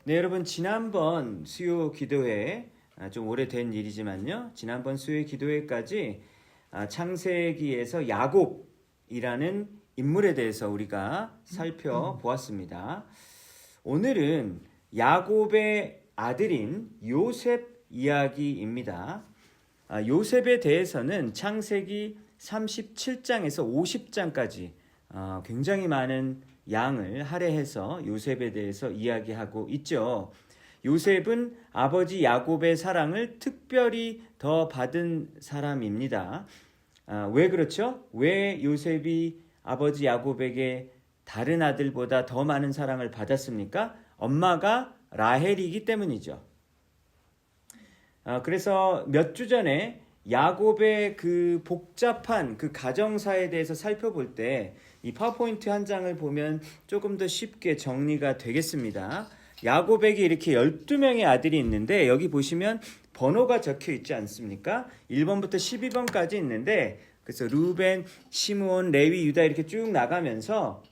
네, 여러분 지난번 수요 기도회 좀 오래된 일이지만요. 지난번 수요 기도회까지 창세기에서 야곱이라는 인물에 대해서 우리가 살펴보았습니다. 오늘은 야곱의 아들인 요셉 이야기입니다. 요셉에 대해서는 창세기 37장에서 50장까지 굉장히 많은 양을 할애해서 요셉에 대해서 이야기하고 있죠. 요셉은 아버지 야곱의 사랑을 특별히 더 받은 사람입니다. 왜 그렇죠? 왜 요셉이 아버지 야곱에게 다른 아들보다 더 많은 사랑을 받았습니까? 엄마가 라헬이기 때문이죠. 그래서 몇 주 전에 야곱의 그 복잡한 그 가정사에 대해서 살펴볼 때 이 파워포인트 한 장을 보면 조금 더 쉽게 정리가 되겠습니다. 야곱에게 이렇게 12명의 아들이 있는데 여기 보시면 번호가 적혀 있지 않습니까? 1번부터 12번까지 있는데 그래서 루벤, 시므온, 레위, 유다 이렇게 쭉 나가면서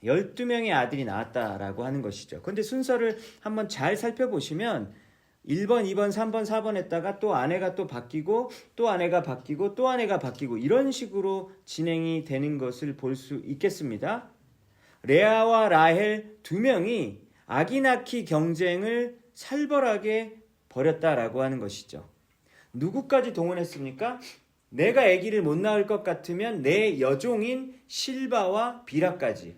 12명의 아들이 나왔다라고 하는 것이죠. 그런데 순서를 한번 잘 살펴보시면 1번, 2번, 3번, 4번 했다가 또 아내가 또 바뀌고 또 아내가 바뀌고 또 아내가 바뀌고 이런 식으로 진행이 되는 것을 볼 수 있겠습니다. 레아와 라헬 두 명이 아기 낳기 경쟁을 살벌하게 벌였다라고 하는 것이죠. 누구까지 동원했습니까? 내가 아기를 못 낳을 것 같으면 내 여종인 실바와 비라까지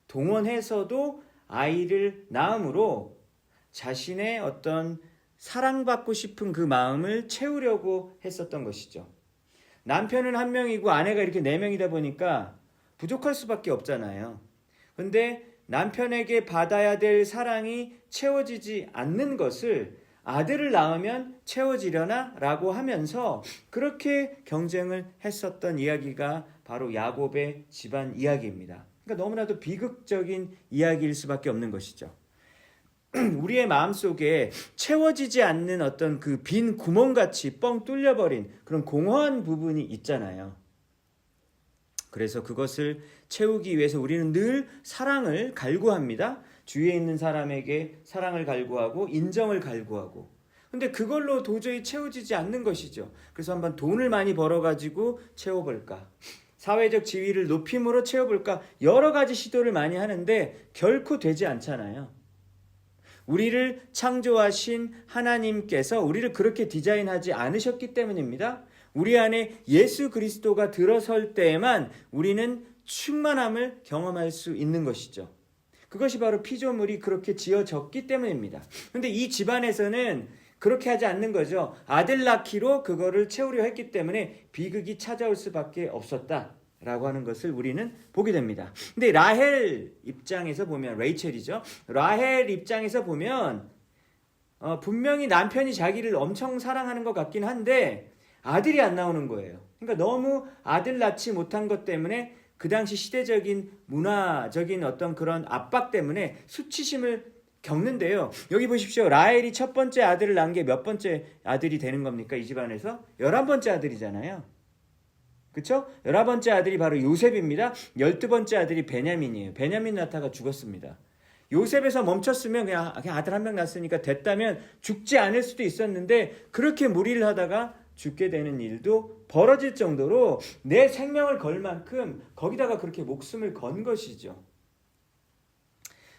동원해서도 아이를 낳음으로 자신의 어떤 사랑받고 싶은 그 마음을 채우려고 했었던 것이죠. 남편은 한 명이고 아내가 이렇게 네 명이다 보니까 부족할 수밖에 없잖아요. 근데 남편에게 받아야 될 사랑이 채워지지 않는 것을 아들을 낳으면 채워지려나? 라고 하면서 그렇게 경쟁을 했었던 이야기가 바로 야곱의 집안 이야기입니다. 그러니까 너무나도 비극적인 이야기일 수밖에 없는 것이죠. 우리의 마음속에 채워지지 않는 어떤 그 빈 구멍같이 뻥 뚫려버린 그런 공허한 부분이 있잖아요. 그래서 그것을 채우기 위해서 우리는 늘 사랑을 갈구합니다. 주위에 있는 사람에게 사랑을 갈구하고 인정을 갈구하고. 근데 그걸로 도저히 채워지지 않는 것이죠. 그래서 한번 돈을 많이 벌어가지고 채워볼까? 사회적 지위를 높임으로 채워볼까? 여러 가지 시도를 많이 하는데 결코 되지 않잖아요. 우리를 창조하신 하나님께서 우리를 그렇게 디자인하지 않으셨기 때문입니다. 우리 안에 예수 그리스도가 들어설 때에만 우리는 충만함을 경험할 수 있는 것이죠. 그것이 바로 피조물이 그렇게 지어졌기 때문입니다. 그런데 이 집안에서는 그렇게 하지 않는 거죠. 아들 낳기로 그거를 채우려 했기 때문에 비극이 찾아올 수밖에 없었다. 라고 하는 것을 우리는 보게 됩니다. 근데 라헬 입장에서 보면, 레이첼이죠. 라헬 입장에서 보면 분명히 남편이 자기를 엄청 사랑하는 것 같긴 한데 아들이 안 나오는 거예요. 그러니까 너무 아들 낳지 못한 것 때문에 그 당시 시대적인 문화적인 어떤 그런 압박 때문에 수치심을 겪는데요. 여기 보십시오. 라헬이 첫 번째 아들을 낳은 게 몇 번째 아들이 되는 겁니까? 이 집안에서 11번째 아들이잖아요. 그렇죠? 11번째 아들이 바로 요셉입니다. 12번째 아들이 베냐민이에요. 베냐민 낳다가 죽었습니다. 요셉에서 멈췄으면 그냥 아들 한 명 낳았으니까 됐다면 죽지 않을 수도 있었는데 그렇게 무리를 하다가 죽게 되는 일도 벌어질 정도로 내 생명을 걸 만큼 거기다가 그렇게 목숨을 건 것이죠.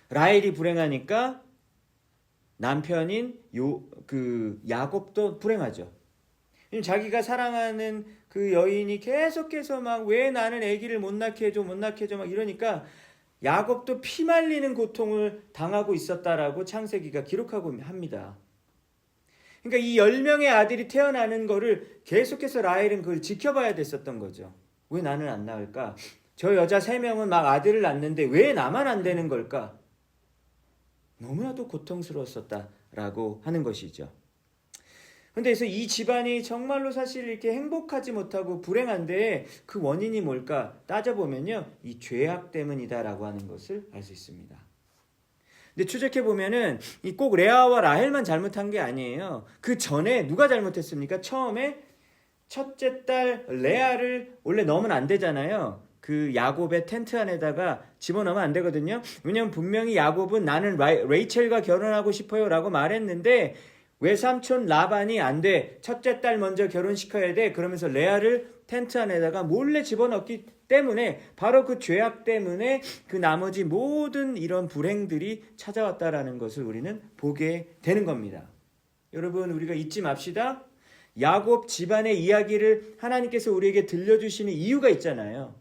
라헬이 불행하니까 남편인 야곱도 불행하죠. 자기가 사랑하는 그 여인이 계속해서 막 왜 나는 아기를 못 낳게 해줘 막 이러니까 야곱도 피말리는 고통을 당하고 있었다라고 창세기가 기록하고 합니다. 그러니까 이 10명의 아들이 태어나는 거를 계속해서 라헬은 그걸 지켜봐야 됐었던 거죠. 왜 나는 안 낳을까? 저 여자 3명은 막 아들을 낳는데 왜 나만 안 되는 걸까? 너무나도 고통스러웠었다라고 하는 것이죠. 근데 그래서 이 집안이 정말로 사실 이렇게 행복하지 못하고 불행한데 그 원인이 뭘까 따져보면요. 이 죄악 때문이다라고 하는 것을 알 수 있습니다. 근데 추적해보면은 이 꼭 레아와 라헬만 잘못한 게 아니에요. 그 전에 누가 잘못했습니까? 처음에 첫째 딸 레아를 원래 넣으면 안 되잖아요. 그 야곱의 텐트 안에다가 집어넣으면 안 되거든요. 왜냐면 분명히 야곱은 나는 레이첼과 결혼하고 싶어요 라고 말했는데 외삼촌 라반이 안 돼. 첫째 딸 먼저 결혼시켜야 돼. 그러면서 레아를 텐트 안에다가 몰래 집어넣기 때문에 바로 그 죄악 때문에 그 나머지 모든 이런 불행들이 찾아왔다라는 것을 우리는 보게 되는 겁니다. 여러분 우리가 잊지 맙시다. 야곱 집안의 이야기를 하나님께서 우리에게 들려주시는 이유가 있잖아요.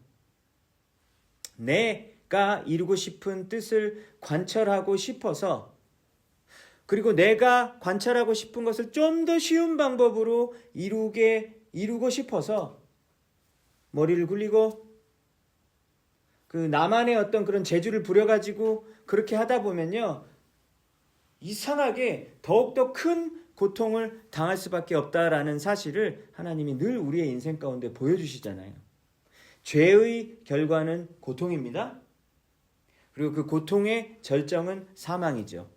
내가 이루고 싶은 뜻을 관철하고 싶어서 그리고 내가 관찰하고 싶은 것을 좀 더 쉬운 방법으로 이루고 싶어서 머리를 굴리고 그 나만의 어떤 그런 재주를 부려가지고 그렇게 하다 보면요. 이상하게 더욱더 큰 고통을 당할 수밖에 없다라는 사실을 하나님이 늘 우리의 인생 가운데 보여주시잖아요. 죄의 결과는 고통입니다. 그리고 그 고통의 절정은 사망이죠.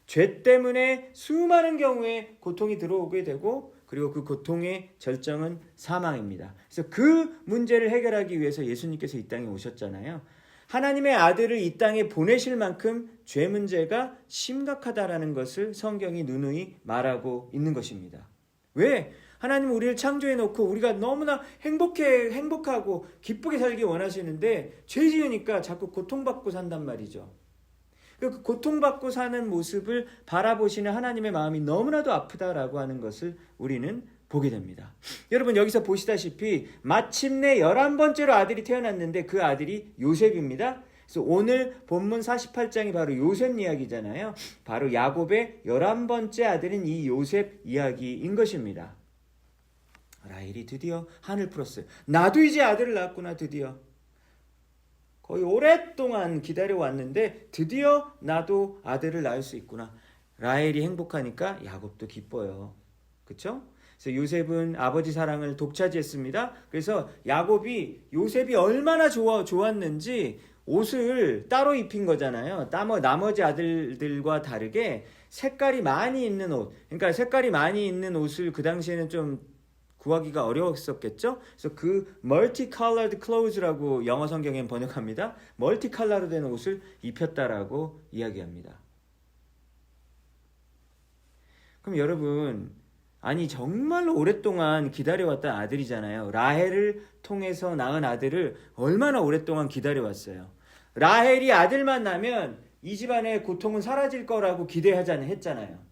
죄 때문에 수많은 경우에 고통이 들어오게 되고 그리고 그 고통의 절정은 사망입니다. 그래서 그 문제를 해결하기 위해서 예수님께서 이 땅에 오셨잖아요. 하나님의 아들을 이 땅에 보내실 만큼 죄 문제가 심각하다라는 것을 성경이 누누이 말하고 있는 것입니다. 왜? 하나님은 우리를 창조해 놓고 우리가 너무나 행복하고 기쁘게 살기 원하시는데 죄 지으니까 자꾸 고통받고 산단 말이죠. 그 고통받고 사는 모습을 바라보시는 하나님의 마음이 너무나도 아프다라고 하는 것을 우리는 보게 됩니다. 여러분 여기서 보시다시피 마침내 11번째로 아들이 태어났는데 그 아들이 요셉입니다. 그래서 오늘 본문 48장이 바로 요셉 이야기잖아요. 바로 야곱의 11번째 아들인 이 요셉 이야기인 것입니다. 라헬이 드디어 한을 풀었어요. 나도 이제 아들을 낳았구나 드디어. 거의 오랫동안 기다려왔는데 드디어 나도 아들을 낳을 수 있구나. 라헬이 행복하니까 야곱도 기뻐요. 그렇죠? 그래서 요셉은 아버지 사랑을 독차지했습니다. 그래서 야곱이 요셉이 얼마나 좋았는지 옷을 따로 입힌 거잖아요. 나머지 아들들과 다르게 색깔이 많이 있는 옷. 그러니까 색깔이 많이 있는 옷을 그 당시에는 좀 구하기가 어려웠었겠죠. 그래서 그 multicolored clothes라고 영어 성경엔 번역합니다. 멀티컬러로 된 옷을 입혔다라고 이야기합니다. 그럼 여러분, 아니 정말로 오랫동안 기다려왔던 아들이잖아요. 라헬을 통해서 낳은 아들을 얼마나 오랫동안 기다려왔어요. 라헬이 아들만 낳으면 이 집안의 고통은 사라질 거라고 했잖아요.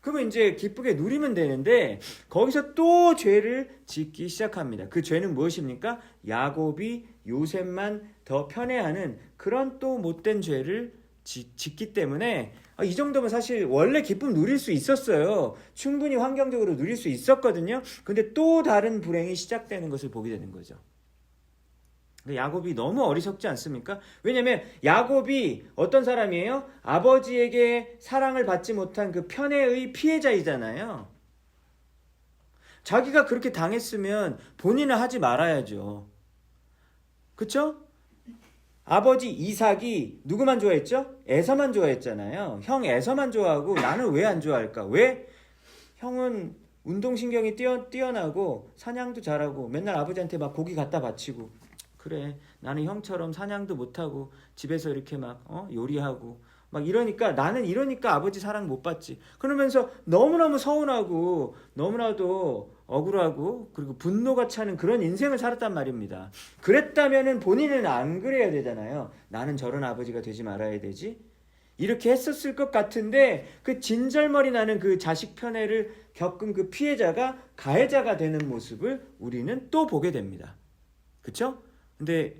그러면 이제 기쁘게 누리면 되는데 거기서 또 죄를 짓기 시작합니다. 그 죄는 무엇입니까? 야곱이 요셉만 더 편애하는 그런 또 못된 죄를 짓기 때문에 이 정도면 사실 원래 기쁨 누릴 수 있었어요. 충분히 환경적으로 누릴 수 있었거든요. 근데 또 다른 불행이 시작되는 것을 보게 되는 거죠. 야곱이 너무 어리석지 않습니까? 왜냐하면 야곱이 어떤 사람이에요? 아버지에게 사랑을 받지 못한 그 편애의 피해자이잖아요. 자기가 그렇게 당했으면 본인은 하지 말아야죠. 그쵸? 아버지 이삭이 누구만 좋아했죠? 에서만 좋아했잖아요. 형 에서만 좋아하고 나는 왜 안 좋아할까? 왜? 형은 운동신경이 뛰어나고 사냥도 잘하고 맨날 아버지한테 막 고기 갖다 바치고 그래 나는 형처럼 사냥도 못하고 집에서 이렇게 막 요리하고 막 이러니까 나는 이러니까 아버지 사랑 못 받지. 그러면서 너무너무 서운하고 너무나도 억울하고 그리고 분노가 차는 그런 인생을 살았단 말입니다. 그랬다면은 본인은 안 그래야 되잖아요. 나는 저런 아버지가 되지 말아야 되지. 이렇게 했었을 것 같은데 그 진절머리 나는 그 자식 편애를 겪은 그 피해자가 가해자가 되는 모습을 우리는 또 보게 됩니다. 그렇죠? 근데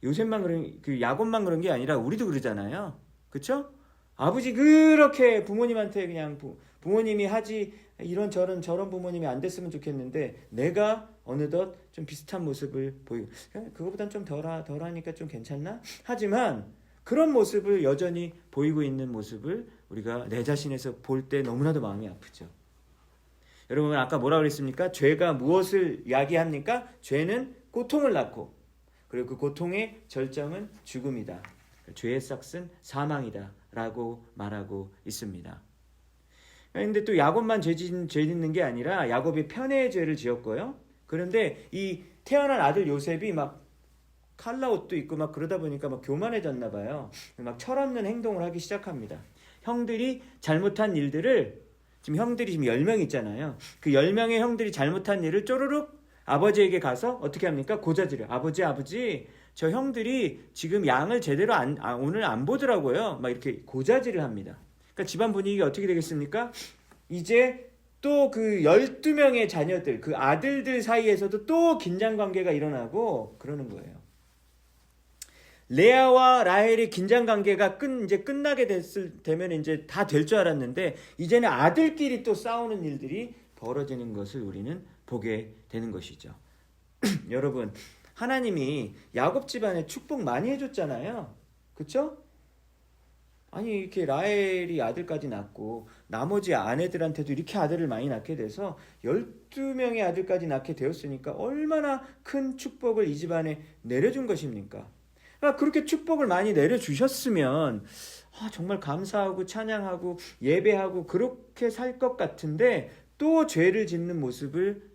요셉만 그 야곱만 그런 게 아니라 우리도 그러잖아요. 그렇죠? 아버지 그렇게 부모님한테 그냥 부모님이 하지 이런 저런 부모님이 안 됐으면 좋겠는데 내가 어느덧 좀 비슷한 모습을 보이고 그거보단 좀 덜하니까 좀 괜찮나? 하지만 그런 모습을 여전히 보이고 있는 모습을 우리가 내 자신에서 볼 때 너무나도 마음이 아프죠. 여러분 아까 뭐라 그랬습니까? 죄가 무엇을 이야기합니까? 죄는 고통을 낳고 그리고 그 고통의 절정은 죽음이다. 죄의 싹은 사망이다 라고 말하고 있습니다. 그런데 또 야곱만 죄 짓는 게 아니라 야곱이 편애의 죄를 지었고요. 그런데 이 태어난 아들 요셉이 막 칼라 옷도 입고 막 그러다 보니까 막 교만해졌나 봐요. 막 철없는 행동을 하기 시작합니다. 형들이 잘못한 일들을 지금 형들이 지금 10명 있잖아요. 그 10명의 형들이 잘못한 일을 쪼르륵 아버지에게 가서 어떻게 합니까? 고자질해요. 아버지, 저 형들이 지금 양을 제대로 오늘 안 보더라고요. 막 이렇게 고자질을 합니다. 그러니까 집안 분위기가 어떻게 되겠습니까? 이제 또 그 12명의 자녀들, 그 아들들 사이에서도 또 긴장 관계가 일어나고 그러는 거예요. 레아와 라헬의 긴장 관계가 이제 끝나게 되면 이제 다 될 줄 알았는데 이제는 아들끼리 또 싸우는 일들이 벌어지는 것을 우리는 보게 되는 것이죠. 여러분, 하나님이 야곱 집안에 축복 많이 해줬잖아요. 그쵸? 아니 이렇게 라헬이 아들까지 낳고 나머지 아내들한테도 이렇게 아들을 많이 낳게 돼서 12명의 아들까지 낳게 되었으니까 얼마나 큰 축복을 이 집안에 내려준 것입니까? 그러니까 그렇게 축복을 많이 내려주셨으면 정말 감사하고 찬양하고 예배하고 그렇게 살 것 같은데 또 죄를 짓는 모습을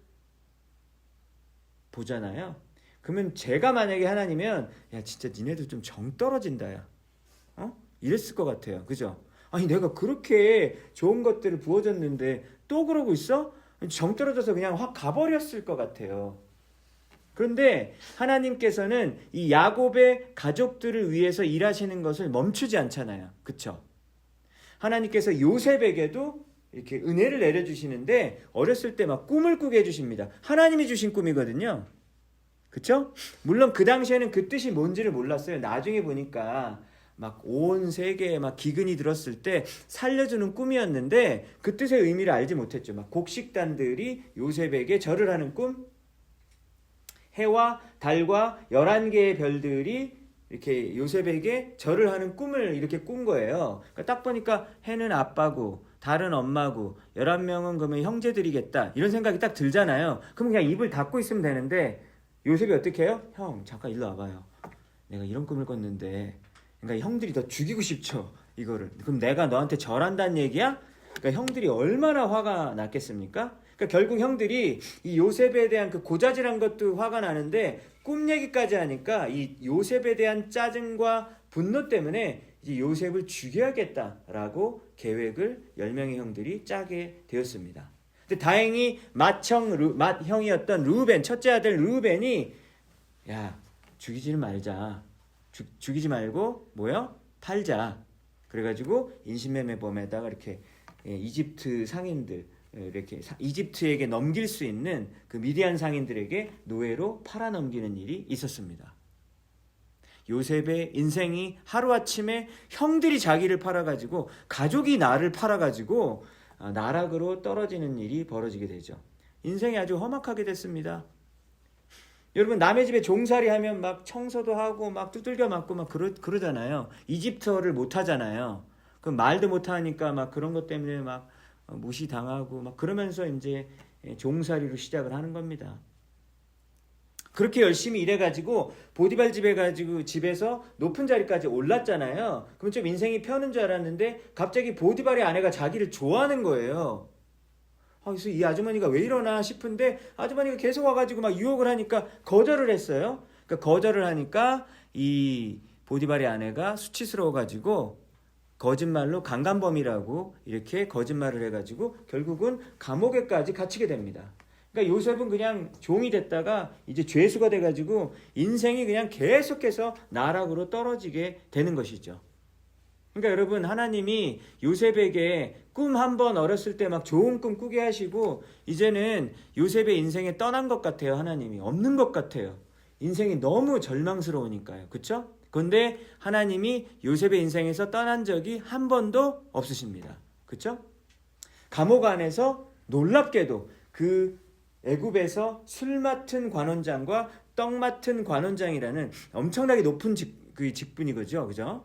보잖아요. 그러면 제가 만약에 하나님이면 야 진짜 니네들 좀 정 떨어진다 야. 이랬을 것 같아요. 그죠? 아니 내가 그렇게 좋은 것들을 부어줬는데 또 그러고 있어? 정 떨어져서 그냥 확 가버렸을 것 같아요. 그런데 하나님께서는 이 야곱의 가족들을 위해서 일하시는 것을 멈추지 않잖아요. 그쵸? 하나님께서 요셉에게도 이렇게 은혜를 내려주시는데 어렸을 때 막 꿈을 꾸게 해주십니다. 하나님이 주신 꿈이거든요. 그쵸? 물론 그 당시에는 그 뜻이 뭔지를 몰랐어요. 나중에 보니까 막 온 세계에 막 기근이 들었을 때 살려주는 꿈이었는데 그 뜻의 의미를 알지 못했죠. 막 곡식단들이 요셉에게 절을 하는 꿈, 해와 달과 11개의 별들이 이렇게 요셉에게 절을 하는 꿈을 이렇게 꾼 거예요. 그러니까 딱 보니까 해는 아빠고 달은 엄마고 11명은 그러면 형제들이겠다 이런 생각이 딱 들잖아요. 그럼 그냥 입을 닫고 있으면 되는데 요셉이 어떻게 해요? 형 잠깐 일로 와봐요. 내가 이런 꿈을 꿨는데 그러니까 형들이 더 죽이고 싶죠 이거를. 그럼 내가 너한테 절한다는 얘기야? 그러니까 형들이 얼마나 화가 났겠습니까? 그러니까 결국 형들이 이 요셉에 대한 그 고자질한 것도 화가 나는데 꿈 얘기까지 하니까 이 요셉에 대한 짜증과 분노 때문에 이제 요셉을 죽여야겠다라고 계획을 10명의 형들이 짜게 되었습니다. 근데 다행히 맏형이었던 르우벤, 첫째 아들 르우벤이 야 죽이지는 말자. 죽이지 말고 뭐요? 팔자. 그래가지고 인신매매범에다가 이렇게 이집트 상인들 이렇게 이집트에게 넘길 수 있는 그 미디안 상인들에게 노예로 팔아넘기는 일이 있었습니다. 요셉의 인생이 하루아침에 형들이 자기를 팔아가지고 가족이 나를 팔아가지고 나락으로 떨어지는 일이 벌어지게 되죠. 인생이 아주 험악하게 됐습니다. 여러분 남의 집에 종살이 하면 막 청소도 하고 막 두들겨 맞고 막 그러잖아요. 이집트어를 못 하잖아요. 그럼 말도 못 하니까 막 그런 것 때문에 막 무시당하고 막 그러면서 이제 종살이로 시작을 하는 겁니다. 그렇게 열심히 일해가지고 보디발 집에서 높은 자리까지 올랐잖아요. 그럼 좀 인생이 펴는 줄 알았는데 갑자기 보디발의 아내가 자기를 좋아하는 거예요. 그래서 이 아주머니가 왜 이러나 싶은데 아주머니가 계속 와가지고 막 유혹을 하니까 거절을 했어요. 그러니까 거절을 하니까 이 보디발의 아내가 수치스러워가지고 거짓말로 강간범이라고 이렇게 거짓말을 해가지고 결국은 감옥에까지 갇히게 됩니다. 그러니까 요셉은 그냥 종이 됐다가 이제 죄수가 돼가지고 인생이 그냥 계속해서 나락으로 떨어지게 되는 것이죠. 그러니까 여러분 하나님이 요셉에게 꿈 한 번 어렸을 때 막 좋은 꿈 꾸게 하시고 이제는 요셉의 인생에 떠난 것 같아요. 하나님이 없는 것 같아요. 인생이 너무 절망스러우니까요. 그렇죠? 그런데 하나님이 요셉의 인생에서 떠난 적이 한 번도 없으십니다. 그렇죠? 감옥 안에서 놀랍게도 그 애굽에서 술 맡은 관원장과 떡 맡은 관원장이라는 엄청나게 높은 직분이거죠. 그죠?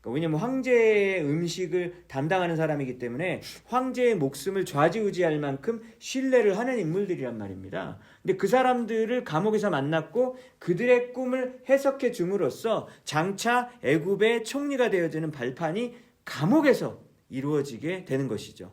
왜냐면 황제의 음식을 담당하는 사람이기 때문에 황제의 목숨을 좌지우지할 만큼 신뢰를 하는 인물들이란 말입니다. 근데 그 사람들을 감옥에서 만났고 그들의 꿈을 해석해 줌으로써 장차 애굽의 총리가 되어지는 발판이 감옥에서 이루어지게 되는 것이죠.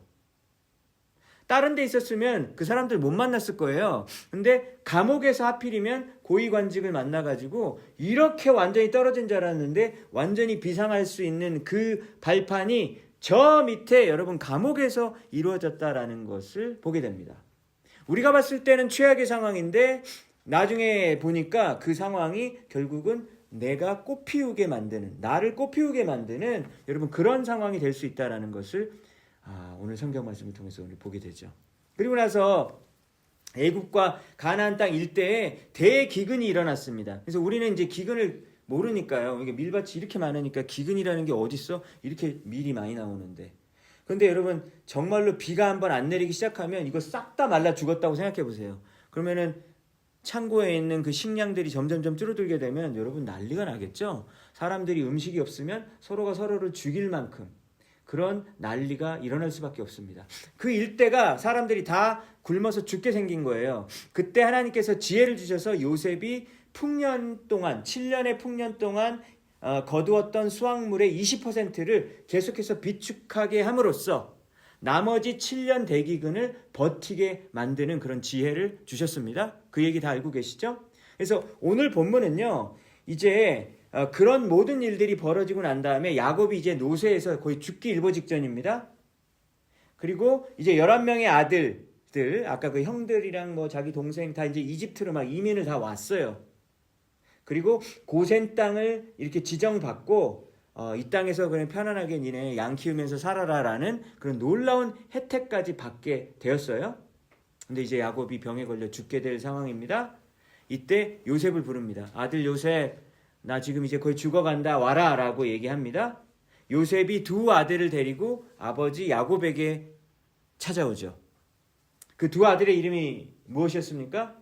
다른 데 있었으면 그 사람들 못 만났을 거예요. 근데 감옥에서 하필이면 고위관직을 만나가지고 이렇게 완전히 떨어진 줄 알았는데 완전히 비상할 수 있는 그 발판이 저 밑에 여러분 감옥에서 이루어졌다라는 것을 보게 됩니다. 우리가 봤을 때는 최악의 상황인데 나중에 보니까 그 상황이 결국은 내가 꽃피우게 만드는, 나를 꽃피우게 만드는 여러분 그런 상황이 될 수 있다는 것을 오늘 성경 말씀을 통해서 우리 보게 되죠. 그리고 나서 애굽과 가나안 땅 일대에 대기근이 일어났습니다. 그래서 우리는 이제 기근을 모르니까요. 이게 밀밭이 이렇게 많으니까 기근이라는 게 어딨어? 이렇게 밀이 많이 나오는데. 근데 여러분 정말로 비가 한번 안 내리기 시작하면 이거 싹 다 말라 죽었다고 생각해 보세요. 그러면은 창고에 있는 그 식량들이 점점점 줄어들게 되면 여러분 난리가 나겠죠. 사람들이 음식이 없으면 서로가 서로를 죽일 만큼 그런 난리가 일어날 수밖에 없습니다. 그 일대가 사람들이 다 굶어서 죽게 생긴 거예요. 그때 하나님께서 지혜를 주셔서 요셉이 풍년 동안 7년의 풍년 동안 거두었던 수확물의 20%를 계속해서 비축하게 함으로써 나머지 7년 대기근을 버티게 만드는 그런 지혜를 주셨습니다. 그 얘기 다 알고 계시죠? 그래서 오늘 본문은요. 이제 그런 모든 일들이 벌어지고 난 다음에 야곱이 이제 노쇠해서 거의 죽기 일보 직전입니다. 그리고 이제 11명의 아들들, 아까 그 형들이랑 뭐 자기 동생 다 이제 이집트로 막 이민을 다 왔어요. 그리고 고센 땅을 이렇게 지정받고 이 땅에서 그냥 편안하게 니네 양 키우면서 살아라라는 그런 놀라운 혜택까지 받게 되었어요. 근데 이제 야곱이 병에 걸려 죽게 될 상황입니다. 이때 요셉을 부릅니다. 아들 요셉, 나 지금 이제 거의 죽어간다, 와라 라고 얘기합니다. 요셉이 두 아들을 데리고 아버지 야곱에게 찾아오죠. 그 두 아들의 이름이 무엇이었습니까?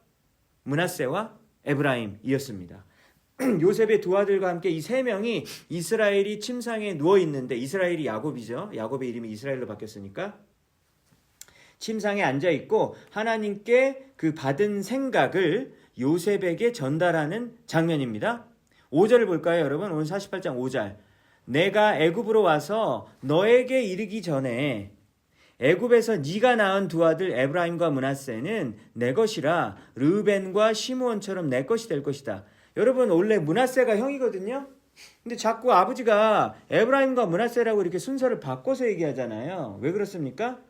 므낫세와 에브라임이었습니다. 요셉의 두 아들과 함께 이 세 명이 이스라엘이 침상에 누워 있는데, 이스라엘이 야곱이죠. 야곱의 이름이 이스라엘로 바뀌었으니까 침상에 앉아 있고 하나님께 그 받은 생각을 요셉에게 전달하는 장면입니다. 5절을 볼까요, 여러분? 오늘 48장 5절. 내가 애굽으로 와서 너에게 이르기 전에 애굽에서 네가 낳은 두 아들 에브라임과 므낫세는 내 것이라 르벤과 시므온처럼 내 것이 될 것이다. 여러분 원래 므낫세가 형이거든요. 근데 자꾸 아버지가 에브라임과 므낫세라고 이렇게 순서를 바꿔서 얘기하잖아요. 왜 그렇습니까?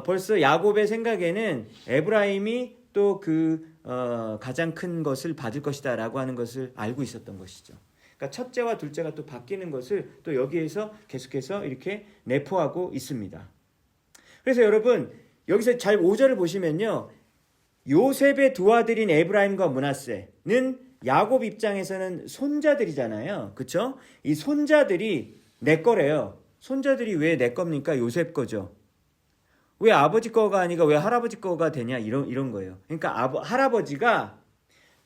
벌써 야곱의 생각에는 에브라임이 또 가장 큰 것을 받을 것이다라고 하는 것을 알고 있었던 것이죠. 그러니까 첫째와 둘째가 또 바뀌는 것을 또 여기에서 계속해서 이렇게 내포하고 있습니다. 그래서 여러분 여기서 잘 5절을 보시면요. 요셉의 두 아들인 에브라임과 므낫세는 야곱 입장에서는 손자들이잖아요. 그렇죠? 이 손자들이 내 거래요. 손자들이 왜 내 겁니까? 요셉 거죠. 왜 아버지 거가 아니라 왜 할아버지 거가 되냐? 이런 거예요. 그러니까 할아버지가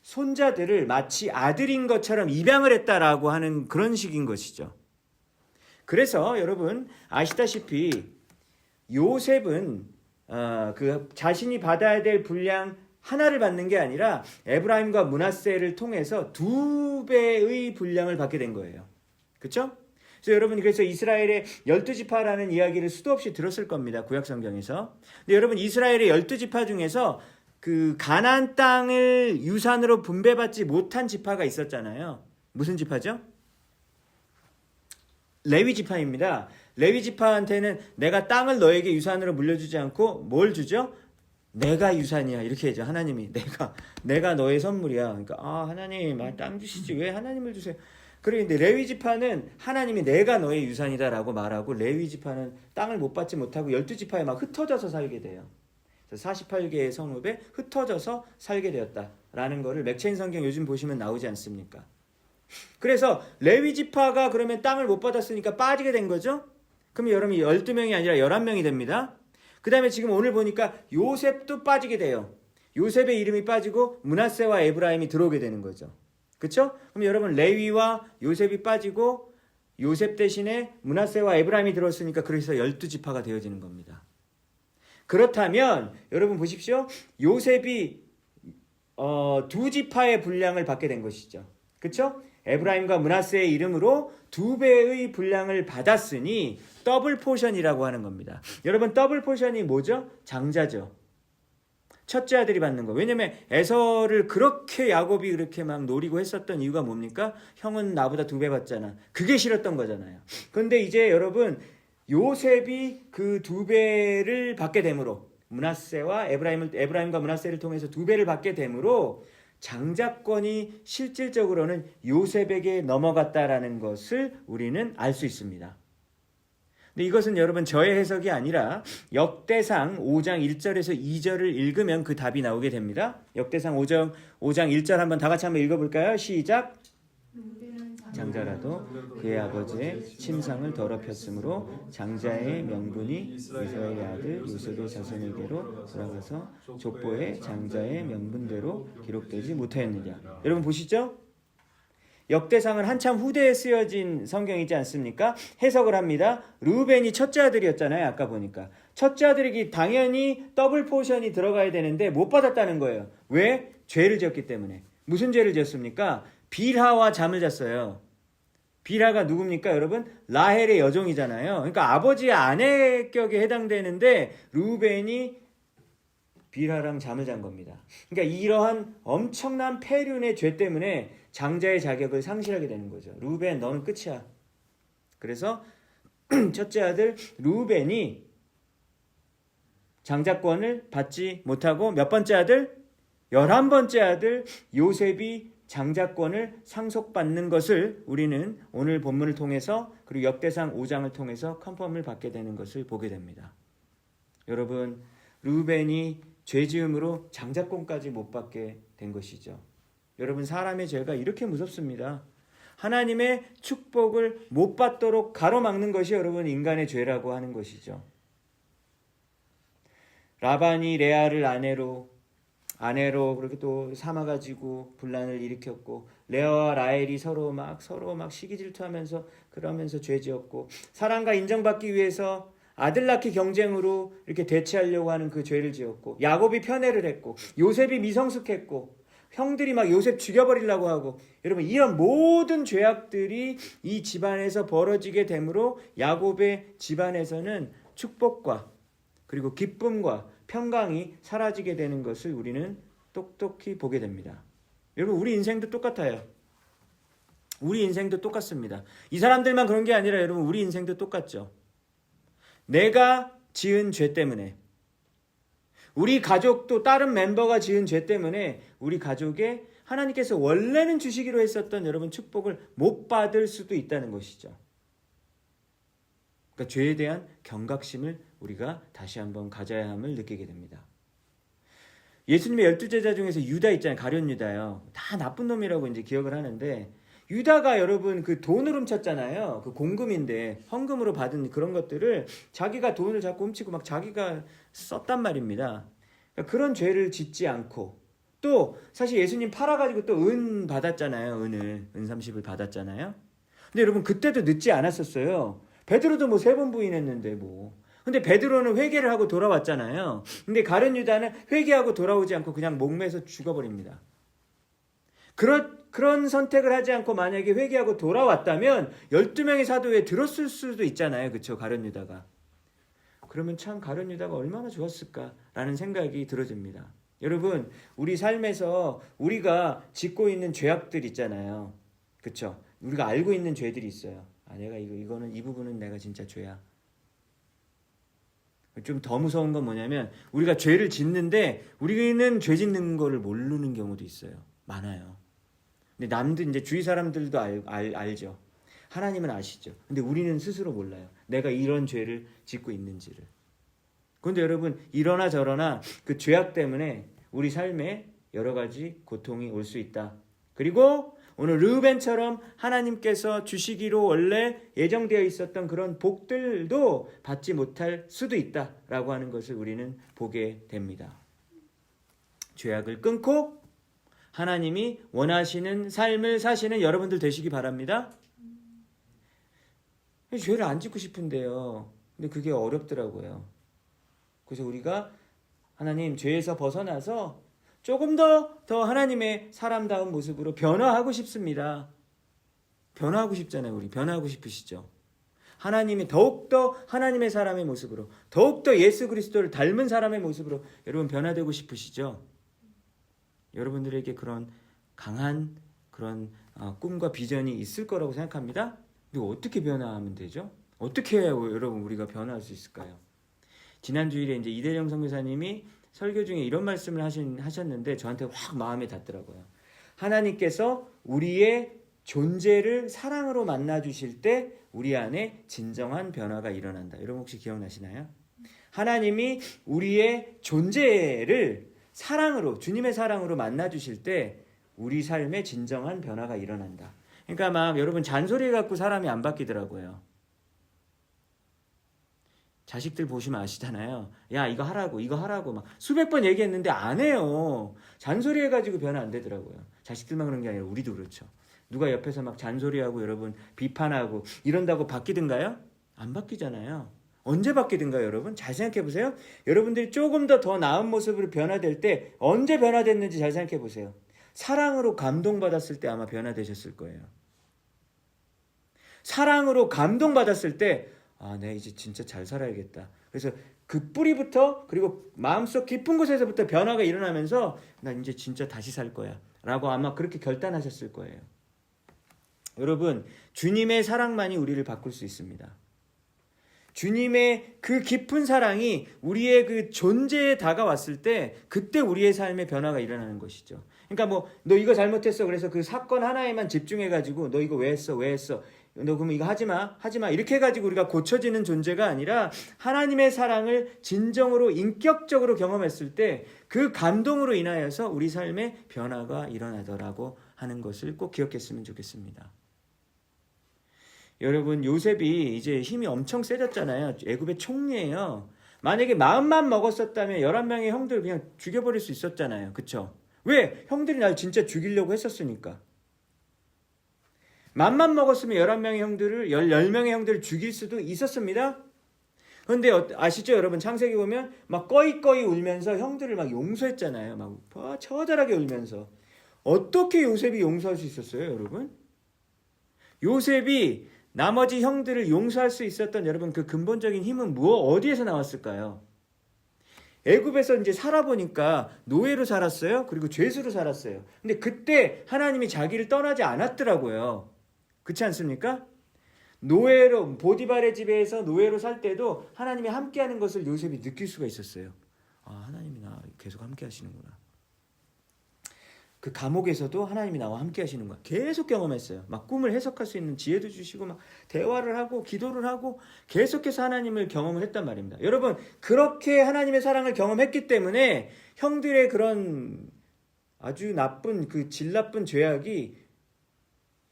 손자들을 마치 아들인 것처럼 입양을 했다라고 하는 그런 식인 것이죠. 그래서 여러분 아시다시피 요셉은 그 자신이 받아야 될 분량 하나를 받는 게 아니라 에브라임과 므낫세를 통해서 2배의 분량을 받게 된 거예요. 그렇죠? 그래서 여러분 그래서 이스라엘의 12지파라는 이야기를 수도 없이 들었을 겁니다. 구약 성경에서. 근데 여러분 이스라엘의 12지파 중에서 그 가나안 땅을 유산으로 분배받지 못한 지파가 있었잖아요. 무슨 지파죠? 레위 지파입니다. 레위 지파한테는 내가 땅을 너에게 유산으로 물려주지 않고 뭘 주죠? 내가 유산이야 이렇게 해죠. 하나님이 내가 너의 선물이야. 그러니까 하나님 땅 주시지 왜 하나님을 주세요. 그런데 레위 지파는 하나님이 내가 너의 유산이다라고 말하고 레위 지파는 땅을 못 받지 못하고 12지파에 막 흩어져서 살게 돼요. 48개의 성읍에 흩어져서 살게 되었다라는 거를 맥체인 성경 요즘 보시면 나오지 않습니까? 그래서 레위 지파가 그러면 땅을 못 받았으니까 빠지게 된 거죠. 그럼 여러분이 12명이 아니라 11명이 됩니다. 그 다음에 지금 오늘 보니까 요셉도 빠지게 돼요. 요셉의 이름이 빠지고 므낫세와 에브라임이 들어오게 되는 거죠. 그렇죠? 그럼 여러분 레위와 요셉이 빠지고 요셉 대신에 므낫세와 에브라임이 들어왔으니까 그래서 12지파가 되어지는 겁니다. 그렇다면 여러분 보십시오. 요셉이 두 지파의 분량을 받게 된 것이죠. 그렇죠? 에브라임과 므낫세의 이름으로 2배의 분량을 받았으니 더블 포션이라고 하는 겁니다. 여러분 더블 포션이 뭐죠? 장자죠. 첫째 아들이 받는 거. 왜냐면 에서를 그렇게 야곱이 그렇게 막 노리고 했었던 이유가 뭡니까? 형은 나보다 2배 받잖아. 그게 싫었던 거잖아요. 그런데 이제 여러분 요셉이 그 2배를 받게 되므로 므낫세와 에브라임과 므낫세를 통해서 2배를 받게 되므로 장자권이 실질적으로는 요셉에게 넘어갔다라는 것을 우리는 알 수 있습니다. 근데 이것은 여러분 저의 해석이 아니라 역대상 5장 1절에서 2절을 읽으면 그 답이 나오게 됩니다. 역대상 5장 1절 한번 다 같이 한번 읽어볼까요? 시작. 장자라도 그의 아버지의 침상을 더럽혔으므로 장자의 명분이 이스라엘의 아들 요셉의 자손에게로 돌아가서 족보에 장자의 명분대로 기록되지 못하였느냐. 여러분 보시죠? 역대상은 한참 후대에 쓰여진 성경이지 않습니까? 해석을 합니다. 르우벤이 첫째 아들이었잖아요. 아까 보니까. 첫째 아들에게 당연히 더블 포션이 들어가야 되는데 못 받았다는 거예요. 왜? 죄를 지었기 때문에. 무슨 죄를 지었습니까? 빌하와 잠을 잤어요. 빌하가 누굽니까 여러분? 라헬의 여종이잖아요. 그러니까 아버지의 아내격에 해당되는데 르우벤이 빌하랑 잠을 잔 겁니다. 그러니까 이러한 엄청난 폐륜의 죄 때문에 장자의 자격을 상실하게 되는 거죠. 르우벤 너는 끝이야. 그래서 첫째 아들 르우벤이 장자권을 받지 못하고 몇 번째 아들? 11번째 아들 요셉이 장자권을 상속받는 것을 우리는 오늘 본문을 통해서 그리고 역대상 5장을 통해서 컨펌을 받게 되는 것을 보게 됩니다. 여러분 르우벤이 죄지음으로 장자권까지 못 받게 된 것이죠. 여러분 사람의 죄가 이렇게 무섭습니다. 하나님의 축복을 못 받도록 가로막는 것이 여러분 인간의 죄라고 하는 것이죠. 라반이 레아를 아내로 그렇게 또 삼아가지고 분란을 일으켰고 레아와 라헬이 서로 막 시기 질투하면서 그러면서 죄지었고 사랑과 인정받기 위해서 아들 낳기 경쟁으로 이렇게 대체하려고 하는 그 죄를 지었고 야곱이 편애를 했고 요셉이 미성숙했고 형들이 막 요셉 죽여버리려고 하고 여러분 이런 모든 죄악들이 이 집안에서 벌어지게 되므로 야곱의 집안에서는 축복과 그리고 기쁨과 평강이 사라지게 되는 것을 우리는 똑똑히 보게 됩니다. 여러분 우리 인생도 똑같아요. 우리 인생도 똑같습니다. 이 사람들만 그런 게 아니라 여러분 우리 인생도 똑같죠. 내가 지은 죄 때문에 우리 가족도 다른 멤버가 지은 죄 때문에 우리 가족에 하나님께서 원래는 주시기로 했었던 여러분 축복을 못 받을 수도 있다는 것이죠. 그러니까 죄에 대한 경각심을 우리가 다시 한번 가져야 함을 느끼게 됩니다. 예수님의 12제자 중에서 유다 있잖아요. 가룟 유다요. 다 나쁜 놈이라고 이제 기억을 하는데 유다가 여러분 그 돈을 훔쳤잖아요. 그 공금인데 헌금으로 받은 그런 것들을 자기가 돈을 자꾸 훔치고 막 자기가 썼단 말입니다. 그러니까 그런 죄를 짓지 않고 또 사실 예수님 팔아가지고 또 은 받았잖아요. 은 30을 받았잖아요. 근데 여러분 그때도 늦지 않았었어요. 베드로도 뭐 3번 부인했는데 뭐. 근데 베드로는 회개를 하고 돌아왔잖아요. 근데 가룟 유다는 회개하고 돌아오지 않고 그냥 목매서 죽어버립니다. 그런 선택을 하지 않고 만약에 회개하고 돌아왔다면 12명의 사도에 들었을 수도 있잖아요. 그렇죠? 가룟 유다가. 그러면 참 가룟 유다가 얼마나 좋았을까라는 생각이 들어집니다. 여러분 우리 삶에서 우리가 짓고 있는 죄악들 있잖아요. 그렇죠? 우리가 알고 있는 죄들이 있어요. 내가 이거는 이 부분은 내가 진짜 죄야. 좀 더 무서운 건 뭐냐면 우리가 죄를 짓는데 우리는 죄 짓는 거를 모르는 경우도 있어요. 많아요. 근데 남들 이제 주위 사람들도 알죠. 하나님은 아시죠. 근데 우리는 스스로 몰라요. 내가 이런 죄를 짓고 있는지를. 그런데 여러분 이러나 저러나 그 죄악 때문에 우리 삶에 여러 가지 고통이 올 수 있다. 그리고 오늘 르우벤처럼 하나님께서 주시기로 원래 예정되어 있었던 그런 복들도 받지 못할 수도 있다라고 하는 것을 우리는 보게 됩니다. 죄악을 끊고 하나님이 원하시는 삶을 사시는 여러분들 되시기 바랍니다. 죄를 안 짓고 싶은데요. 근데 그게 어렵더라고요. 그래서 우리가 하나님 죄에서 벗어나서 조금 더 하나님의 사람다운 모습으로 변화하고 싶습니다. 변화하고 싶잖아요. 우리 변화하고 싶으시죠? 하나님이 더욱더 하나님의 사람의 모습으로, 더욱더 예수 그리스도를 닮은 사람의 모습으로 여러분 변화되고 싶으시죠? 여러분들에게 그런 강한 그런 꿈과 비전이 있을 거라고 생각합니다. 근데 어떻게 변화하면 되죠? 어떻게 해야 여러분 우리가 변화할 수 있을까요? 지난 주일에 이제 이대령 선교사님이 설교 중에 이런 말씀을 하셨는데 저한테 확 마음에 닿더라고요. 하나님께서 우리의 존재를 사랑으로 만나 주실 때 우리 안에 진정한 변화가 일어난다. 여러분 혹시 기억나시나요? 하나님이 우리의 존재를 사랑으로, 주님의 사랑으로 만나 주실 때 우리 삶에 진정한 변화가 일어난다. 그러니까 막 여러분 잔소리 갖고 사람이 안 바뀌더라고요. 자식들 보시면 아시잖아요. 야 이거 하라고 막 수백 번 얘기했는데 안 해요. 잔소리 해가지고 변화 안 되더라고요. 자식들만 그런 게 아니라 우리도 그렇죠. 누가 옆에서 막 잔소리하고 여러분 비판하고 이런다고 바뀌든가요? 안 바뀌잖아요. 언제 바뀌든가요 여러분? 잘 생각해 보세요. 여러분들이 조금 더 나은 모습으로 변화될 때 언제 변화됐는지 잘 생각해 보세요. 사랑으로 감동받았을 때 아마 변화되셨을 거예요. 사랑으로 감동받았을 때 내가 이제 진짜 잘 살아야겠다. 그래서 그 뿌리부터 그리고 마음속 깊은 곳에서부터 변화가 일어나면서 나 이제 진짜 다시 살 거야 라고 아마 그렇게 결단하셨을 거예요. 여러분 주님의 사랑만이 우리를 바꿀 수 있습니다. 주님의 그 깊은 사랑이 우리의 그 존재에 다가왔을 때 그때 우리의 삶에 변화가 일어나는 것이죠. 그러니까 뭐 너 이거 잘못했어 그래서 그 사건 하나에만 집중해가지고 너 이거 왜 했어 너 그러면 이거 하지마 이렇게 해가지고 우리가 고쳐지는 존재가 아니라 하나님의 사랑을 진정으로 인격적으로 경험했을 때 그 감동으로 인하여서 우리 삶에 변화가 일어나더라고 하는 것을 꼭 기억했으면 좋겠습니다. 여러분 요셉이 이제 힘이 엄청 세졌잖아요. 애굽의 총리예요. 만약에 마음만 먹었었다면 11명의 형들 그냥 죽여버릴 수 있었잖아요. 그쵸? 왜? 형들이 날 진짜 죽이려고 했었으니까. 맘만 먹었으면 11명의 형들을 10명의 형들을 죽일 수도 있었습니다. 그런데 아시죠 여러분? 창세기 보면 막 꺼이꺼이 울면서 형들을 막 용서했잖아요. 막 처절하게 울면서. 어떻게 요셉이 용서할 수 있었어요 여러분? 요셉이 나머지 형들을 용서할 수 있었던 여러분 그 근본적인 힘은 어디에서 나왔을까요? 애굽에서 이제 살아보니까 노예로 살았어요. 그리고 죄수로 살았어요. 근데 그때 하나님이 자기를 떠나지 않았더라고요. 그렇지 않습니까? 노예로 보디발의 집에서 노예로 살 때도 하나님이 함께하는 것을 요셉이 느낄 수가 있었어요. 하나님이 나 계속 함께 하시는구나. 그 감옥에서도 하나님이 나와 함께 하시는 거야. 계속 경험했어요. 막 꿈을 해석할 수 있는 지혜도 주시고 막 대화를 하고 기도를 하고 계속해서 하나님을 경험을 했단 말입니다. 여러분 그렇게 하나님의 사랑을 경험했기 때문에 형들의 그런 아주 나쁜 그 질 나쁜 죄악이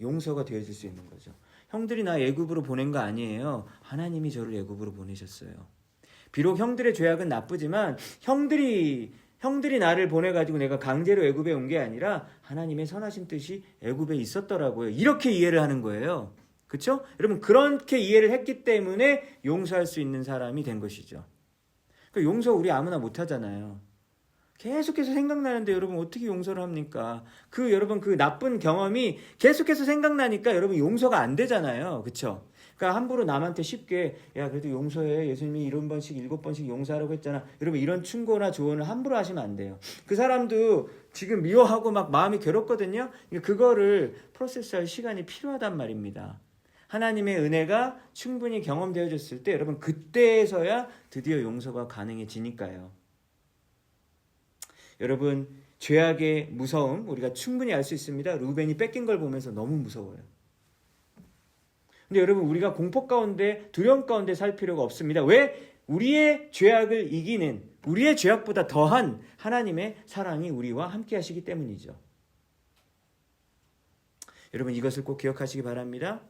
용서가 되어질 수 있는 거죠. 형들이 나 애굽으로 보낸 거 아니에요. 하나님이 저를 애굽으로 보내셨어요. 비록 형들의 죄악은 나쁘지만 형들이 나를 보내가지고 내가 강제로 애굽에 온 게 아니라 하나님의 선하신 뜻이 애굽에 있었더라고요. 이렇게 이해를 하는 거예요. 그렇죠? 여러분 그렇게 이해를 했기 때문에 용서할 수 있는 사람이 된 것이죠. 그러니까 용서 우리 아무나 못하잖아요. 계속해서 생각나는데 여러분 어떻게 용서를 합니까? 여러분 그 나쁜 경험이 계속해서 생각나니까 여러분 용서가 안 되잖아요. 그렇죠? 그러니까 함부로 남한테 쉽게 야 그래도 용서해. 예수님이 7번씩 7번씩 용서하라고 했잖아. 여러분 이런 충고나 조언을 함부로 하시면 안 돼요. 그 사람도 지금 미워하고 막 마음이 괴롭거든요. 그거를 프로세스할 시간이 필요하단 말입니다. 하나님의 은혜가 충분히 경험되어졌을 때 여러분 그때에서야 드디어 용서가 가능해지니까요. 여러분 죄악의 무서움 우리가 충분히 알 수 있습니다. 루벤이 뺏긴 걸 보면서 너무 무서워요. 근데 여러분 우리가 공포 가운데 두려움 가운데 살 필요가 없습니다. 왜? 우리의 죄악을 이기는 우리의 죄악보다 더한 하나님의 사랑이 우리와 함께 하시기 때문이죠. 여러분 이것을 꼭 기억하시기 바랍니다.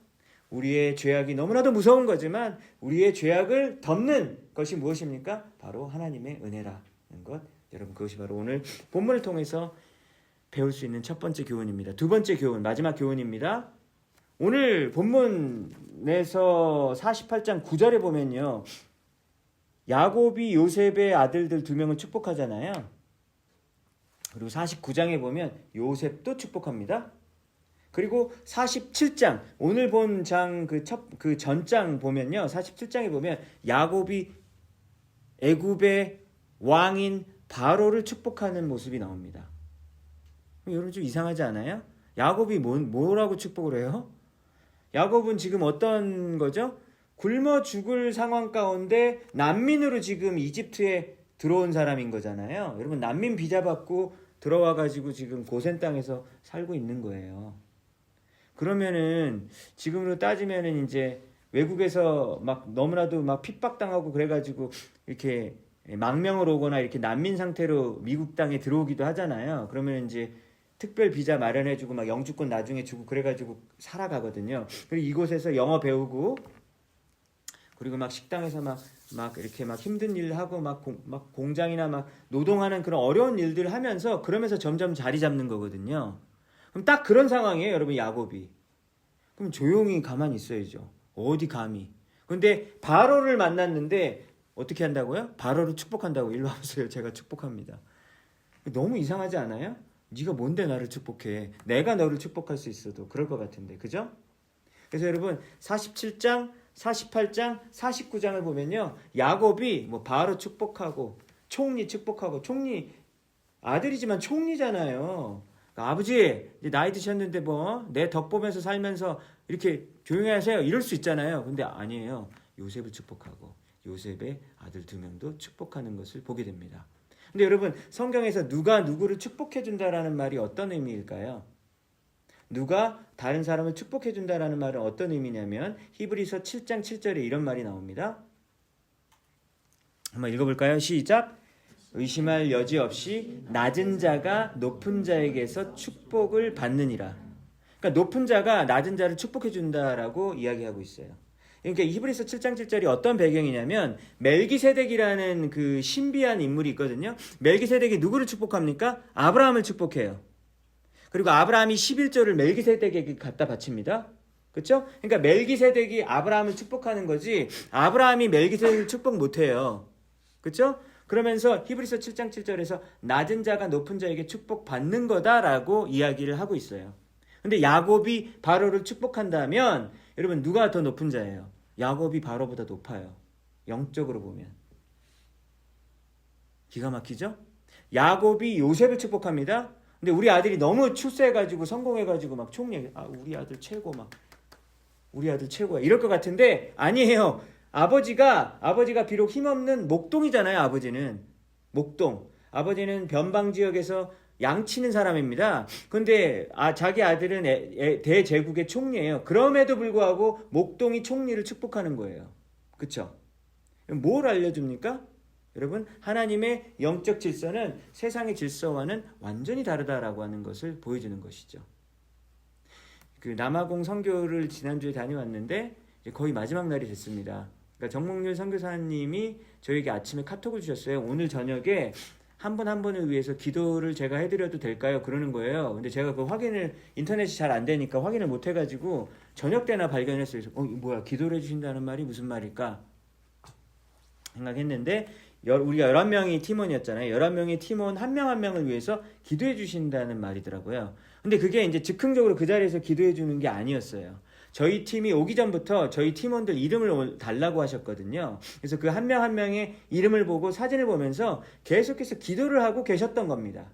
우리의 죄악이 너무나도 무서운 거지만 우리의 죄악을 덮는 것이 무엇입니까? 바로 하나님의 은혜라는 것. 여러분 그것이 바로 오늘 본문을 통해서 배울 수 있는 첫 번째 교훈입니다. 두 번째 교훈, 마지막 교훈입니다. 오늘 본문에서 48장 9절에 보면요. 야곱이 요셉의 아들들 2명을 축복하잖아요. 그리고 49장에 보면 요셉도 축복합니다. 그리고 47장 오늘 본 장 그 전장 보면요. 47장에 보면 야곱이 애굽의 왕인 바로를 축복하는 모습이 나옵니다. 여러분 좀 이상하지 않아요? 야곱이 뭐라고 축복을 해요? 야곱은 지금 어떤 거죠? 굶어 죽을 상황 가운데 난민으로 지금 이집트에 들어온 사람인 거잖아요. 여러분 난민 비자 받고 들어와 가지고 지금 고센 땅에서 살고 있는 거예요. 그러면은 지금으로 따지면은 이제 외국에서 막 너무나도 막 핍박당하고 그래가지고 이렇게 망명을 오거나 이렇게 난민 상태로 미국 땅에 들어오기도 하잖아요. 그러면 이제 특별 비자 마련해주고 막 영주권 나중에 주고 그래가지고 살아가거든요. 그리고 이곳에서 영어 배우고 그리고 막 식당에서 막 이렇게 막 힘든 일 하고 막 공장이나 막 노동하는 그런 어려운 일들 하면서 그러면서 점점 자리 잡는 거거든요. 그럼 딱 그런 상황이에요, 여러분 야곱이. 그럼 조용히 가만히 있어야죠. 어디 감히. 근데 바로를 만났는데 어떻게 한다고요? 바로를 축복한다고. 일로 와보세요. 제가 축복합니다. 너무 이상하지 않아요? 네가 뭔데 나를 축복해. 내가 너를 축복할 수 있어도 그럴 것 같은데. 그죠? 그래서 여러분 47장, 48장, 49장을 보면요. 야곱이 뭐 바로 축복하고 총리 축복하고 총리 아들이지만 총리잖아요. 그러니까 아버지 이제 나이 드셨는데 뭐 내 덕 보면서 살면서 이렇게 조용히 하세요. 이럴 수 있잖아요. 근데 아니에요. 요셉을 축복하고 요셉의 아들 2명도 축복하는 것을 보게 됩니다. 근데 여러분 성경에서 누가 누구를 축복해 준다라는 말이 어떤 의미일까요? 누가 다른 사람을 축복해 준다라는 말은 어떤 의미냐면 히브리서 7장 7절에 이런 말이 나옵니다. 한번 읽어볼까요? 시작. 의심할 여지 없이 낮은 자가 높은 자에게서 축복을 받느니라. 그러니까 높은 자가 낮은 자를 축복해 준다라고 이야기하고 있어요. 그러니까 히브리서 7장 7절이 어떤 배경이냐면 멜기세덱이라는 그 신비한 인물이 있거든요. 멜기세덱이 누구를 축복합니까? 아브라함을 축복해요. 그리고 아브라함이 11조를 멜기세덱에게 갖다 바칩니다. 그렇죠? 그러니까 멜기세덱이 아브라함을 축복하는 거지 아브라함이 멜기세덱을 축복 못해요. 그렇죠? 그러면서 히브리서 7장 7절에서 낮은 자가 높은 자에게 축복받는 거다라고 이야기를 하고 있어요. 근데 야곱이 바로를 축복한다면 여러분 누가 더 높은 자예요? 야곱이 바로보다 높아요. 영적으로 보면. 기가 막히죠? 야곱이 요셉을 축복합니다. 근데 우리 아들이 너무 출세해가지고 성공해가지고 막 총리 우리 아들 최고 막 우리 아들 최고야 이럴 것 같은데 아니에요. 아버지가 비록 힘없는 목동이잖아요. 아버지는 목동. 아버지는 변방 지역에서 양치는 사람입니다. 근데 자기 아들은 대제국의 총리예요. 그럼에도 불구하고 목동이 총리를 축복하는 거예요. 그쵸? 뭘 알려줍니까? 여러분 하나님의 영적 질서는 세상의 질서와는 완전히 다르다라고 하는 것을 보여주는 것이죠. 그 남아공 선교를 지난주에 다녀왔는데 이제 거의 마지막 날이 됐습니다. 그러니까 정몽률 선교사님이 저에게 아침에 카톡을 주셨어요. 오늘 저녁에 한 분 한 분을 위해서 기도를 제가 해드려도 될까요? 그러는 거예요. 근데 제가 그 확인을 인터넷이 잘 안 되니까 확인을 못 해가지고 저녁 때나 발견했어요. 뭐야 기도를 해주신다는 말이 무슨 말일까? 생각했는데 우리가 11명이 팀원이었잖아요. 11명의 팀원 한 명 한 명을 위해서 기도해 주신다는 말이더라고요. 근데 그게 이제 즉흥적으로 그 자리에서 기도해 주는 게 아니었어요. 저희 팀이 오기 전부터 저희 팀원들 이름을 달라고 하셨거든요. 그래서 그 한 명 한 명의 이름을 보고 사진을 보면서 계속해서 기도를 하고 계셨던 겁니다.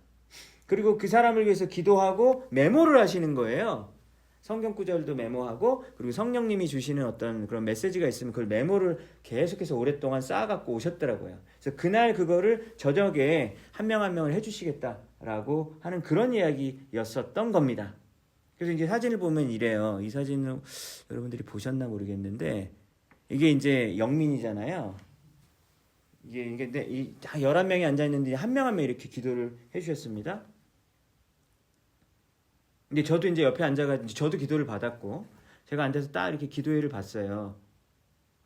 그리고 그 사람을 위해서 기도하고 메모를 하시는 거예요. 성경 구절도 메모하고 그리고 성령님이 주시는 어떤 그런 메시지가 있으면 그걸 메모를 계속해서 오랫동안 쌓아갖고 오셨더라고요. 그래서 그날 그거를 저녁에 한 명 한 명을 해주시겠다라고 하는 그런 이야기였었던 겁니다. 그래서 이제 사진을 보면 이래요. 이 사진을 여러분들이 보셨나 모르겠는데 이게 이제 영민이잖아요. 이게 근데 이 11명이 앉아있는데 한 명 한 명 이렇게 기도를 해주셨습니다. 근데 저도 이제 옆에 앉아가지고 저도 기도를 받았고 제가 앉아서 딱 이렇게 기도회를 봤어요.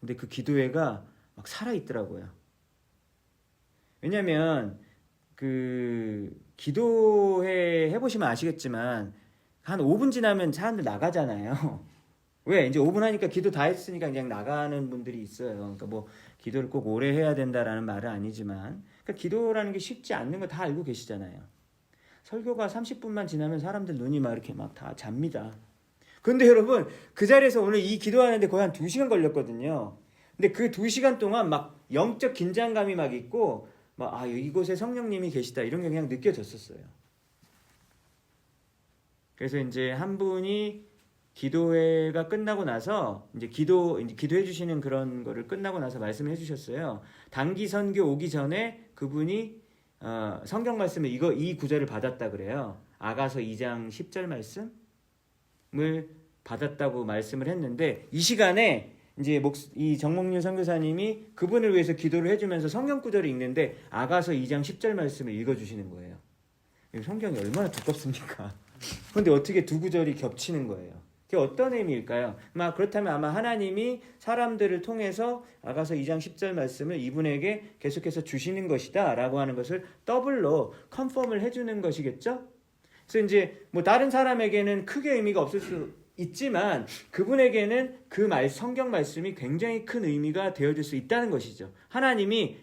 근데 그 기도회가 막 살아있더라고요. 왜냐면 그 기도회 해보시면 아시겠지만 한 5분 지나면 사람들 나가잖아요. 왜? 이제 5분 하니까 기도 다 했으니까 그냥 나가는 분들이 있어요. 그러니까 뭐 기도를 꼭 오래 해야 된다라는 말은 아니지만 그러니까 기도라는 게 쉽지 않는 거 다 알고 계시잖아요. 설교가 30분만 지나면 사람들 눈이 막 이렇게 막 다 잡니다. 근데 여러분 그 자리에서 오늘 이 기도하는데 거의 한 2시간 걸렸거든요. 근데 그 2시간 동안 막 영적 긴장감이 막 있고 막 이곳에 성령님이 계시다 이런 게 그냥 느껴졌었어요. 그래서 이제 한 분이 기도회가 끝나고 나서 이제 기도해 주시는 그런 거를 끝나고 나서 말씀해 주셨어요. 단기 선교 오기 전에 그분이 성경 말씀을 이 구절을 받았다 그래요. 아가서 2장 10절 말씀을 받았다고 말씀을 했는데 이 시간에 이제 이 정몽윤 선교사님이 그분을 위해서 기도를 해주면서 성경 구절을 읽는데 아가서 2장 10절 말씀을 읽어주시는 거예요. 성경이 얼마나 두껍습니까? 그런데 어떻게 두 구절이 겹치는 거예요? 그게 어떤 의미일까요? 그렇다면 아마 하나님이 사람들을 통해서 아가서 2장 10절 말씀을 이분에게 계속해서 주시는 것이다 라고 하는 것을 더블로 컨펌을 해주는 것이겠죠? 그래서 이제 다른 사람에게는 크게 의미가 없을 수 있지만 그분에게는 그 성경 말씀이 굉장히 큰 의미가 되어줄 수 있다는 것이죠. 하나님이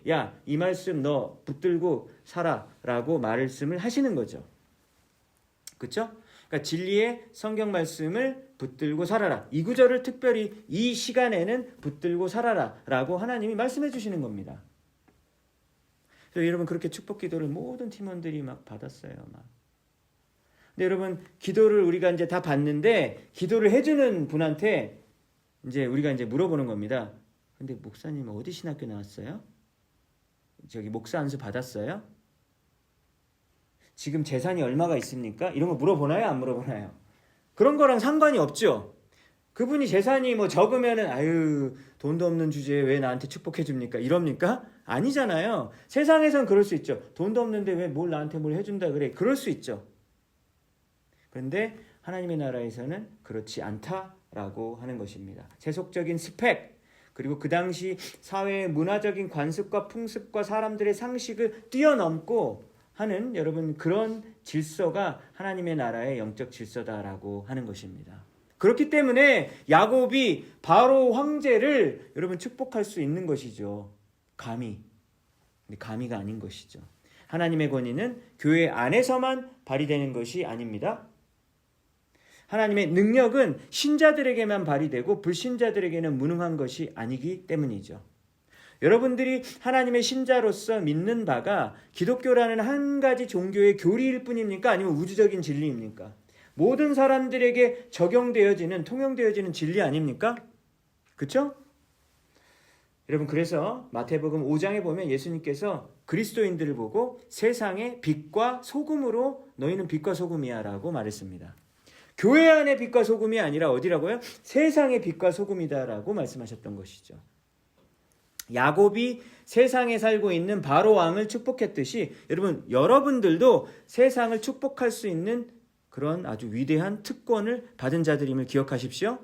이 말씀 너 붙들고 살아 라고 말씀을 하시는 거죠. 그렇죠? 그러니까 진리의 성경 말씀을 붙들고 살아라. 이 구절을 특별히 이 시간에는 붙들고 살아라 라고 하나님이 말씀해 주시는 겁니다. 그래서 여러분 그렇게 축복 기도를 모든 팀원들이 막 받았어요. 근데 여러분 기도를 우리가 이제 다 받는데 기도를 해주는 분한테 이제 우리가 이제 물어보는 겁니다. 근데 목사님 어디 신학교 나왔어요? 저기 목사 안수 받았어요? 지금 재산이 얼마가 있습니까? 이런 거 물어보나요? 안 물어보나요? 그런 거랑 상관이 없죠. 그분이 재산이 적으면은 돈도 없는 주제에 왜 나한테 축복해 줍니까? 이럽니까? 아니잖아요. 세상에선 그럴 수 있죠. 돈도 없는데 왜 나한테 뭘 해준다 그래? 그럴 수 있죠. 그런데 하나님의 나라에서는 그렇지 않다라고 하는 것입니다. 세속적인 스펙 그리고 그 당시 사회의 문화적인 관습과 풍습과 사람들의 상식을 뛰어넘고 하는 여러분 그런 질서가 하나님의 나라의 영적 질서다라고 하는 것입니다. 그렇기 때문에 야곱이 바로 황제를 여러분 축복할 수 있는 것이죠. 감히. 근데 감히가 아닌 것이죠. 하나님의 권위는 교회 안에서만 발휘되는 것이 아닙니다. 하나님의 능력은 신자들에게만 발휘되고 불신자들에게는 무능한 것이 아니기 때문이죠. 여러분들이 하나님의 신자로서 믿는 바가 기독교라는 한 가지 종교의 교리일 뿐입니까? 아니면 우주적인 진리입니까? 모든 사람들에게 적용되어지는 통용되어지는 진리 아닙니까? 그렇죠? 여러분 그래서 마태복음 5장에 보면 예수님께서 그리스도인들을 보고 세상의 빛과 소금으로 너희는 빛과 소금이야 라고 말했습니다. 교회 안의 빛과 소금이 아니라 어디라고요? 세상의 빛과 소금이다라고 말씀하셨던 것이죠. 야곱이 세상에 살고 있는 바로 왕을 축복했듯이 여러분들도 세상을 축복할 수 있는 그런 아주 위대한 특권을 받은 자들임을 기억하십시오.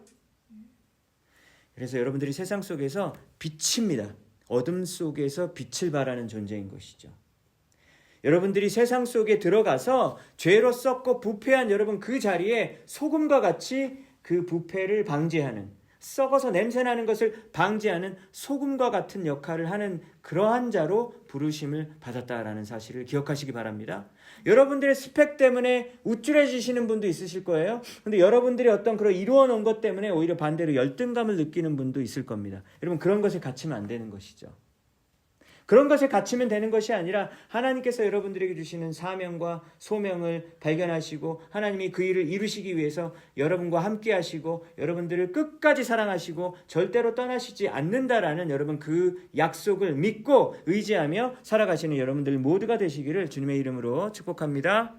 그래서 여러분들이 세상 속에서 빛입니다. 어둠 속에서 빛을 발하는 존재인 것이죠. 여러분들이 세상 속에 들어가서 죄로 썩고 부패한 여러분 그 자리에 소금과 같이 그 부패를 방지하는 썩어서 냄새나는 것을 방지하는 소금과 같은 역할을 하는 그러한 자로 부르심을 받았다라는 사실을 기억하시기 바랍니다. 여러분들의 스펙 때문에 우쭐해지시는 분도 있으실 거예요. 근데 여러분들이 어떤 그런 이루어 놓은 것 때문에 오히려 반대로 열등감을 느끼는 분도 있을 겁니다. 여러분 그런 것에 갇히면 안 되는 것이죠. 그런 것에 갇히면 되는 것이 아니라 하나님께서 여러분들에게 주시는 사명과 소명을 발견하시고 하나님이 그 일을 이루시기 위해서 여러분과 함께 하시고 여러분들을 끝까지 사랑하시고 절대로 떠나시지 않는다라는 여러분 그 약속을 믿고 의지하며 살아가시는 여러분들 모두가 되시기를 주님의 이름으로 축복합니다.